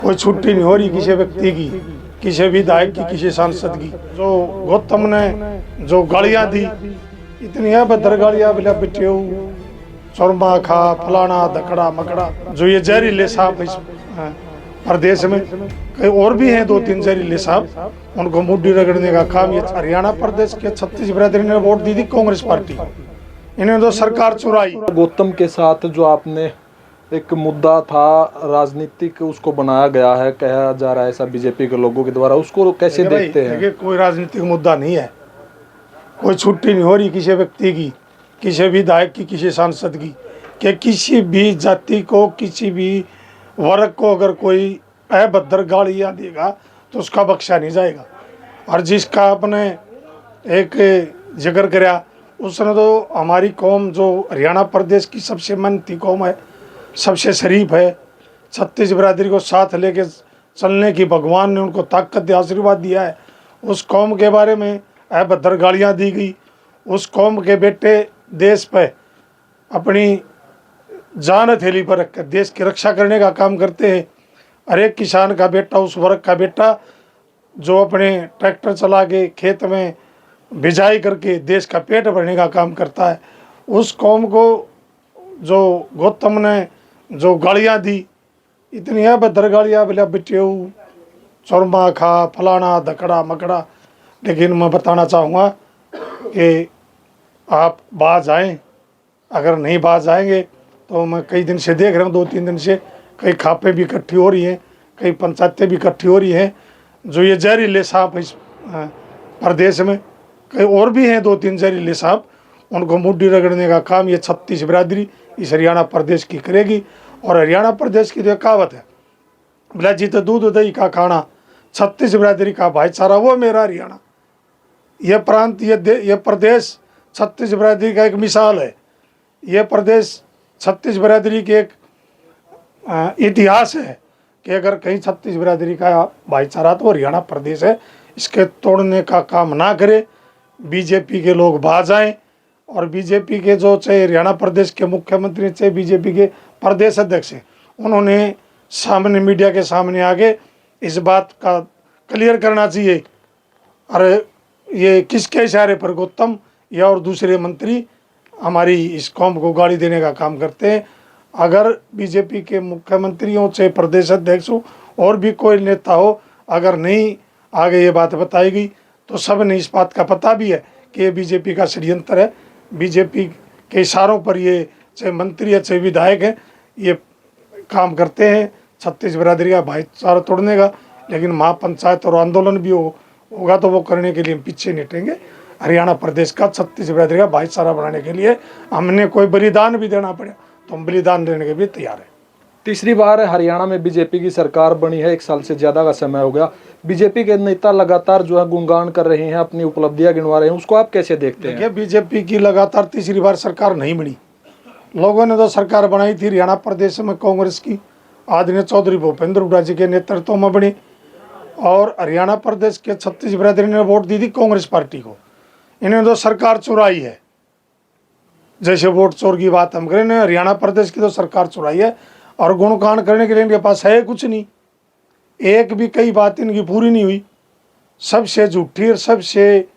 कोई छुट्टी नहीं हो रही किसी व्यक्ति की, किसी विधायक की, किसी सांसद की। जो गौतम ने जो गालियां दी, इतनी अभद्र गालियां, बिला बिटेऊ, चौरमा खा, फलाना धकड़ा मकड़ा, जो ये जहरीले सांप इस प्रदेश में कई और भी हैं, 2-3 जहरीले सांप, उनको मुड्डी रगड़ने का काम ये हरियाणा प्रदेश के 36 बिरादरी ने वोट दी थी कांग्रेस पार्टी को। इन्होंने तो सरकार चुराई। गौतम के साथ जो आपने एक मुद्दा था राजनीतिक, उसको बनाया गया है, कहा जा रहा है ऐसा बीजेपी के लोगों के द्वारा, उसको कैसे देखते हैं? देखिए, कोई राजनीतिक मुद्दा नहीं है, कोई छुट्टी नहीं हो रही किसी व्यक्ति की, किसी विधायक की, किसी सांसद की, कि किसी भी जाति को, किसी भी वर्ग को अगर कोई अभद्र गालियाँ देगा तो उसका बख्शा नहीं जाएगा। और जिसका आपने एक जिक्र कराया, उसने तो हमारी कौम जो हरियाणा प्रदेश की सबसे मेहनती कौम है, सबसे शरीफ है, 36 बिरादरी को साथ लेके चलने की भगवान ने उनको ताकत आशीर्वाद दिया है, उस कौम के बारे में अभद्र गालियाँ दी गई। उस कौम के बेटे देश पे अपनी जान हथेली पर रखकर देश की रक्षा करने का काम करते हैं। हर एक किसान का बेटा, उस वर्ग का बेटा जो अपने ट्रैक्टर चला के खेत में बिजाई करके देश का पेट भरने का काम करता है, उस कौम को जो गौतम ने जो गालियाँ दी, इतनी अभद्र गालियाँ, बिला बिटेऊ, चौरमा खा, फलाना धकड़ा मकड़ा। लेकिन मैं बताना चाहूँगा कि आप बाज आएँ, अगर नहीं बाज आएंगे तो मैं कई दिन से देख रहा हूँ, 2-3 दिन से कई खापे भी इकट्ठी हो रही हैं, कई पंचायतें भी इकट्ठी हो रही हैं, जो ये जहरीले सांप इस प्रदेश में कई और भी हैं, 2-3 जहरीले सांप, उनको मुड्डी रगड़ने का काम ये 36 बिरादरी इस हरियाणा प्रदेश की करेगी। और हरियाणा प्रदेश की जो कहावत है, बोला जी तो दूध दही का खाना, 36 बिरादरी का भाईचारा वो मेरा हरियाणा। ये प्रांत, ये प्रदेश 36 बिरादरी का एक मिसाल है। ये प्रदेश 36 बिरादरी के एक इतिहास है कि अगर कहीं 36 बिरादरी का भाईचारा तो हरियाणा प्रदेश है। इसके तोड़ने का काम ना करे, बीजेपी के लोग बाज आएँ। और बीजेपी के जो चाहे हरियाणा प्रदेश के मुख्यमंत्री, चाहे बीजेपी के प्रदेश अध्यक्ष हैं, उन्होंने सामने मीडिया के सामने आके इस बात का क्लियर करना चाहिए। अरे ये किसके इशारे पर गौतम या और दूसरे मंत्री हमारी इस कौम को गाली देने का काम करते हैं? अगर बीजेपी के मुख्यमंत्री हो, चाहे प्रदेश अध्यक्ष हो, और भी कोई नेता हो, अगर नहीं आगे ये बात बताई गई तो सब ने इस बात का पता भी है कि ये बीजेपी का षड्यंत्र है। बीजेपी के इशारों पर ये चाहे मंत्री है, चाहे विधायक है, ये काम करते हैं 36 बिरादरी का भाईचारा तोड़ने का। लेकिन महापंचायत और आंदोलन भी होगा तो वो करने के लिए हम पीछे नहीं हटेंगे। हरियाणा प्रदेश का 36 बिरादरी का भाईचारा बनाने के लिए हमने कोई बलिदान भी देना पड़े तो हम बलिदान देने के भी तैयार हैं। तीसरी बार हरियाणा में बीजेपी की सरकार बनी है, 1 साल से ज़्यादा का समय हो गया। बीजेपी के नेता लगातार जो है गुणगान कर रहे हैं, अपनी उपलब्धियां गिनवा रहे हैं, उसको आप कैसे देखते हैं? देखिए, बीजेपी की लगातार तीसरी बार सरकार नहीं बनी। लोगों ने तो सरकार बनाई थी हरियाणा प्रदेश में कांग्रेस की, आदरणीय चौधरी भूपेंद्र हुड्डा जी के नेतृत्व में बनी। और हरियाणा प्रदेश के 36 बिरादरी ने वोट दी थी कांग्रेस पार्टी को। इन्होंने तो सरकार चुराई है। जैसे वोट चोर की बात हम करें, हरियाणा प्रदेश की तो सरकार चुराई है। और गुणगान करने के लिए इनके पास है कुछ नहीं, एक भी कई बात इनकी पूरी नहीं हुई। सबसे झूठी और सबसे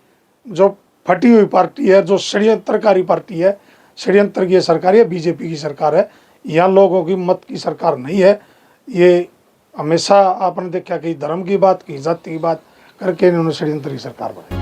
जो फटी हुई पार्टी है, जो षड्यंत्रकारी पार्टी है, षड्यंत्र की सरकार है, बीजेपी की सरकार है। यहाँ लोगों की मत की सरकार नहीं है। ये हमेशा आपने देखा कि धर्म की बात की, जाति की बात करके इन्होंने षड्यंत्र की सरकार बनाई।